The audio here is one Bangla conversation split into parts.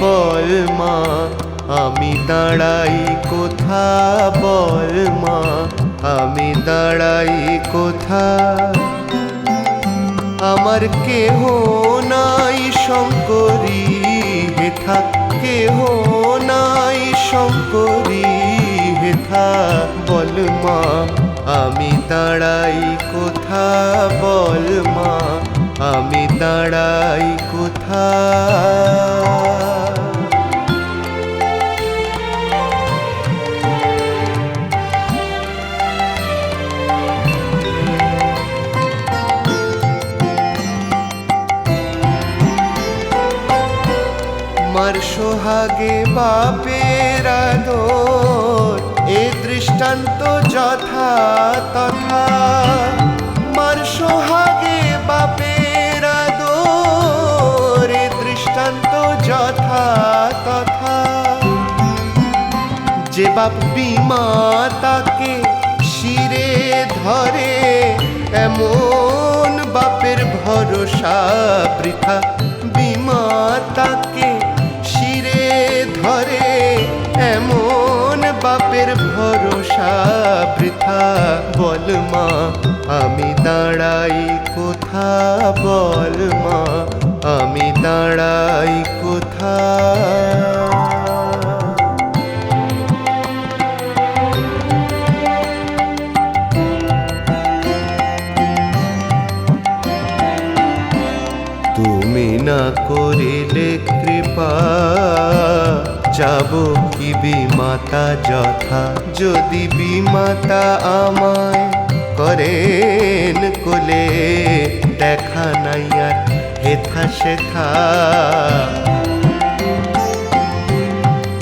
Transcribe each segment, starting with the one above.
বল মা আমি দাঁড়াই কোথা, বল মা আমি দাঁড়াই কোথা। আমার কেহ নাই শঙ্করী হেথা, কেহ নাই শঙ্করী হেথা। বল মা আমি দাঁড়াই কোথা, বল মা আমি দাঁড়াই কোথা। মার সোহাগে বাপের আদর এ দৃষ্টান্ত যথা তথা। মার সোহাগে বাপের আদর এ দৃষ্টান্ত যথা তথা। যে বাপ বিমাতাকে শিরে ধরে এমন বাপের ভরসা বৃথা। বিমাতাকে শিরে ধরে এমন বাপের ভরসা বৃথা। বল মা আমি দাঁড়াই কোথা, বল মা আমি দাঁড়াই কোথা। তুমি না করিলে কৃপা যাব কি বিমাতা যথা। যদি বিমাতা আমায় করেন কোলে দেখা নাই আর হেথা সেথা।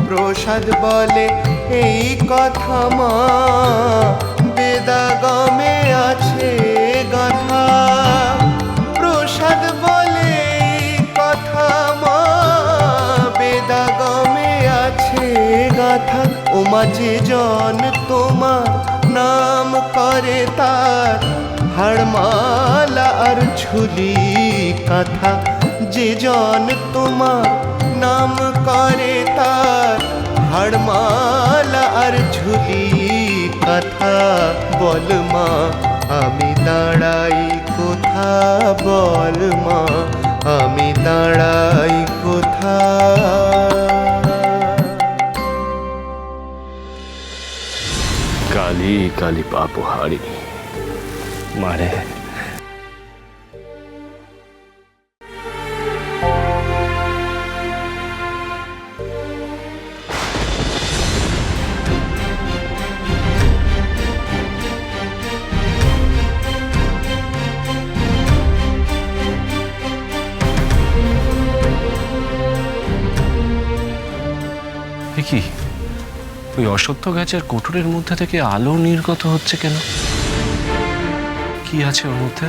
প্রসাদ বলে এই কথা মা বেদাগমে আছে গাথা। প্রসাদ বলে এই কথা মা বেদাগমে আছে গাথা। ও মা যে জন তোমার নাম করে তার হাড়মালা আর ঝুলি কাঁথা। যে জন তোমার নাম করে তার হাড়মালা আর ঝুলি কাঁথা। বল মা আমি দাঁড়াই কোথা, বল মা আমি দাঁড়াই কোথা। কালী কালী পাপহারি মারে। কি ওই অসত্য গাছের কোটরের মধ্যে থেকে আলো নির্গত হচ্ছে কেন? কি আছে ওর মধ্যে?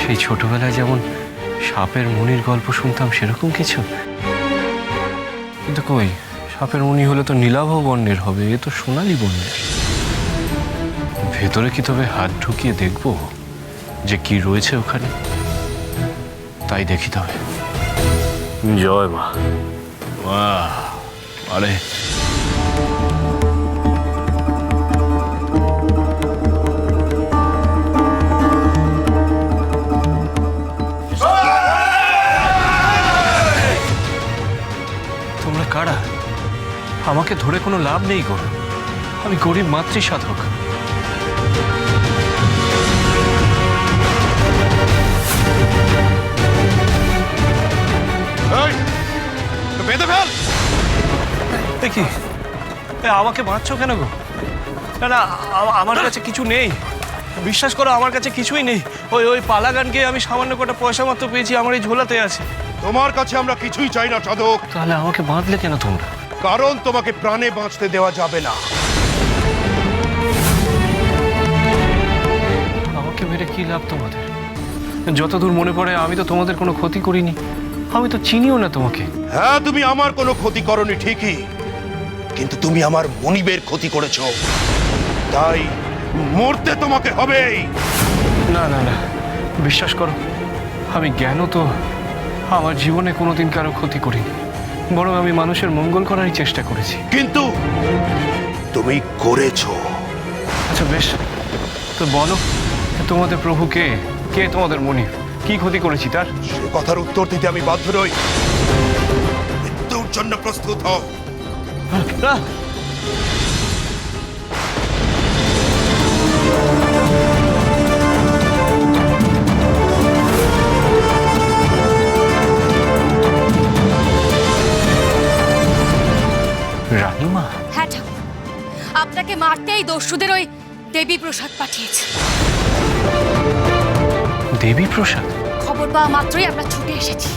সেই ছোটবেলায় যেমন সাপের মণির গল্প শুনতাম সেরকম কিছু? কিন্তু কই, সাপের মণি হলে তো নীলাভ বর্ণের হবে, এ তো সোনালী বর্ণের। ভেতরে কি তবে হাত ঢুকিয়ে দেখবো যে কি রয়েছে ওখানে? তাই দেখি তবে। জয় মা। বাহ, আরে তোমরা কারা? আমাকে ধরে কোনো লাভ নেই গো, আমি গরিব মাতৃ সাধক। বেঁধে ফেল। দেখি আমাকে মারছো কেন গো? না না, আমার কাছে কিছু নেই, বিশ্বাস করো আমার কাছে কিছুই নেই। ওই পালা গানকে আমি সামান্য কটা পয়সা মাত্র পেয়েছি, আমার এই ঝোলাতে আছে। তোমার কাছে আমরা কিছুই চাই না সাধক। তাহলে আমাকে বাঁধলে কেন তোমরা? কারণ তোমাকে প্রাণে বাঁচতে দেওয়া যাবে না। আমাকে মেরে কি লাভ তোমাদের? যতদূর মনে পড়ে আমি তো তোমাদের কোনো ক্ষতি করিনি, আমি তো চিনিও না তোমাকে। হ্যাঁ, তুমি আমার কোনো ক্ষতি করনি ঠিকই, কিন্তু তুমি আমার মনিবের ক্ষতি করেছ, তাই মরতে তোমাকে হবেই। না না না, বিশ্বাস করো, আমি জ্ঞানও তো আমার জীবনে কোনোদিন কারো ক্ষতি করিনি, বরং আমি মানুষের মঙ্গল করারই চেষ্টা করেছি। কিন্তু তুমি করেছো। আচ্ছা বেশ, তো বলো তোমাদের প্রভু কে? কে তোমাদের মনিব? কি ক্ষতি করেছি তার? সে কথার উত্তর দিতে আমি বাধ্য নই। মৃত্যুর জন্য প্রস্তুত হও। না, রানীমা। হ্যাঁ ঠাকুর, আপনাকে মারতেই দস্যুদের ওই দেবী প্রসাদ পাঠিয়েছে। দেবী প্রসাদ? খবর পাওয়া মাত্রই আমরা ছুটে এসেছি।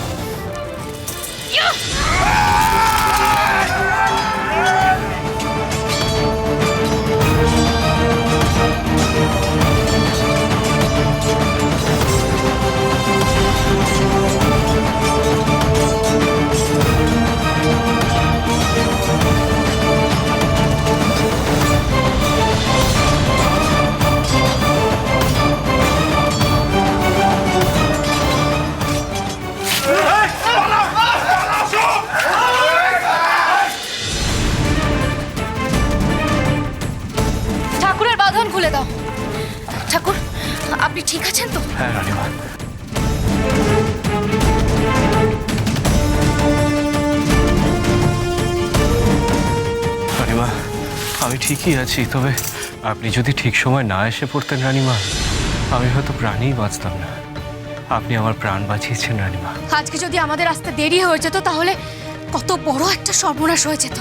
ঠাকুরের বাঁধন খুলে দাও। ঠাকুর, আপনি ঠিক আছেন তো? হ্যাঁ রানীমা। রানীমা, আমি ঠিকই আছি, তবে আপনি যদি ঠিক সময় না এসে পড়তেন রানীমা, আমি হয়তো প্রাণেই বাঁচতাম না। আপনি আমার প্রাণ বাঁচিয়েছেন রানীমা। আজকে যদি আমাদের আসতে দেরি হয়ে যেত তাহলে কত বড় একটা সর্বনাশ হয়ে যেত।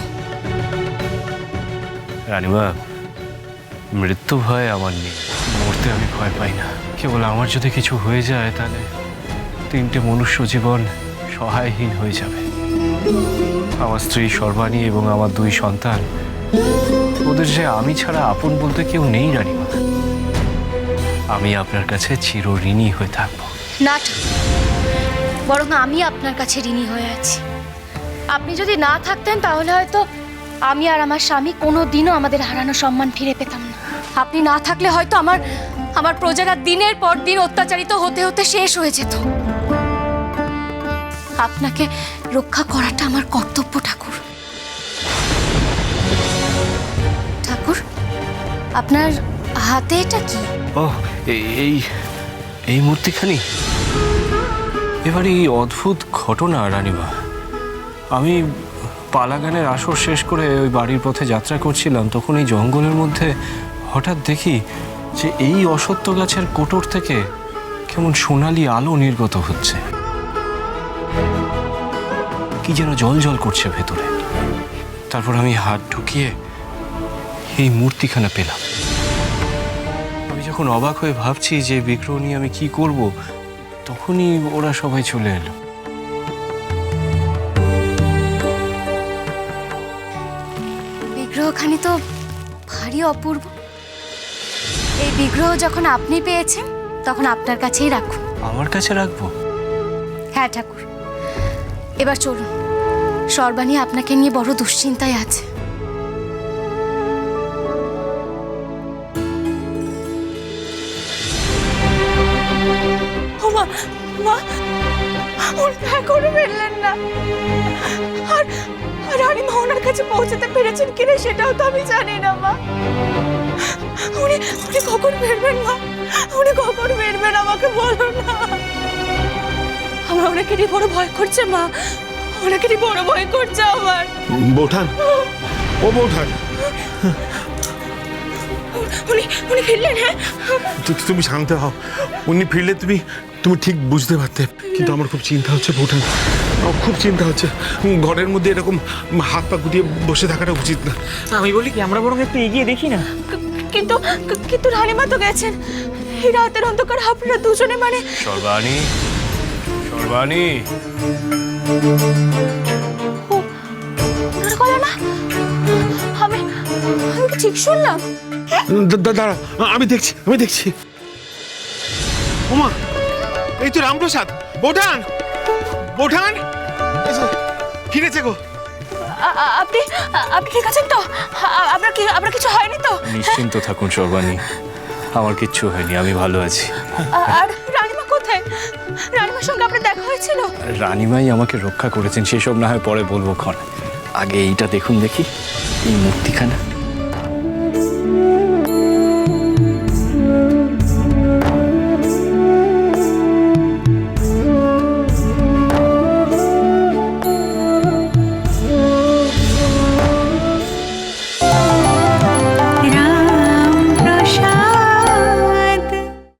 রানীমা, মৃত্যু ভয় আমার নেই, মরতে আমি ভয় পাই না। কেবল আমার যদি কিছু হয়ে যায় তাহলে 3টে মনুষ্য জীবন সহায়হীন হয়ে যাবে। আমার স্ত্রী সর্বাণী এবং আমার 2 সন্তান, ওদের যে আমি ছাড়া আপন বলতে কেউ নেই রানীমা। আমি আপনার কাছে চিরঋণী হয়ে থাকবো। না ঠাকুর, বরং আমি আপনার কাছে ঋণী হয়ে আছি। আপনি যদি না থাকতেন তাহলে হয়তো আমি আর আমার স্বামী কোনো দিনও আমাদের হারানো সম্মান ফিরে পেতাম না। আপনি না থাকলে হয়তো আমার প্রজারা দিনের পর দিন অত্যাচারিত হতে হতে শেষ হয়ে যেত। আপনাকে রক্ষা করাটা আমার কর্তব্য ঠাকুর। ঠাকুর, আপনার হাতে এটা কি? ও, এই এই মূর্তিখানি। এবার এই অদ্ভুত ঘটনা রানীমা, আমি পালাগানের আসর শেষ করে ওই বাড়ির পথে যাত্রা করছিলাম, তখন এই জঙ্গলের মধ্যে হঠাৎ দেখি যে এই অসত্য গাছের কোটর থেকে কেমন সোনালি আলো নির্গত হচ্ছে, কি যেন জল জল করছে ভেতরে। তারপর আমি হাত ঢুকিয়ে এই মূর্তিখানা পেলাম। আমি যখন অবাক হয়ে ভাবছি যে বিগ্রহ নিয়ে আমি কি করব, তখনই ওরা সবাই চলে এলো। বিগ্রহখানি তো ভারী অপূর্ব। এই বিগ্রহ যখন আপনি পেয়েছেন তখন আপনার কাছেই রাখুন। আমার কাছে রাখবো? হ্যাঁ ঠাকুর, এবার চলুন। সর্বাণী আপনাকে নিয়ে বড় দুশ্চিন্তায় আছে। মা মা উনি এখনো ফিরলেন না। আর রানীমা ওনার কাছে পৌঁছতে পেরেছেন কিনা সেটাও তো আমি জানি না মা। উনি উনি কখন ফিরবেন মা? উনি কখন ফিরবেন আমাকে বলো না। আমার ওনাকে নিয়ে বড় ভয় করছে মা, ওনাকে নিয়ে বড় ভয় করছে আমার। বৌঠান, ও বৌঠান, উনি উনি ফিরলেন? হ্যাঁ, তুমি শান্ত হও। উনি ফিরলে তুমি ঠিক বুঝতে পারতে। কিন্তু আমার খুব চিন্তা হচ্ছে বৌঠান, আমার খুব চিন্তা হচ্ছে। ঘরের মধ্যে এরকম হাত পা গুটিয়ে বসে থাকাটা উচিত না। আমি বলি কি আমরা বরং একটু এগিয়ে দেখি না? কিন্তু কিন্তু রানীমা তো গেছেন। এই রাতের অন্ধকার আপনারা দুজনে মানে সর্বাণী, সর্বাণী। ওনার গলা না? আমি আমি কি ঠিক শুনলাম? দাঁড়া, আমি দেখছি। ওমা, এই তো রামপ্রসাদ। বৌঠান, কি রেছে গো? আপনি আপনি ঠিক আছেন তো? আপনার কিছু হয়নি তো? নিশ্চিন্ত থাকুন সর্বাণী, আমার কিচ্ছু হয়নি, আমি ভালো আছি। আর রানীমা কোথায়? কোথায়? রানীমার সঙ্গে আপনার দেখা হয়েছিল? রানীমাই আমাকে রক্ষা করেছেন, সেসব না হয় পরে বলবো ক্ষণ। আগে এইটা দেখুন দেখি, এই মূর্তিখানা।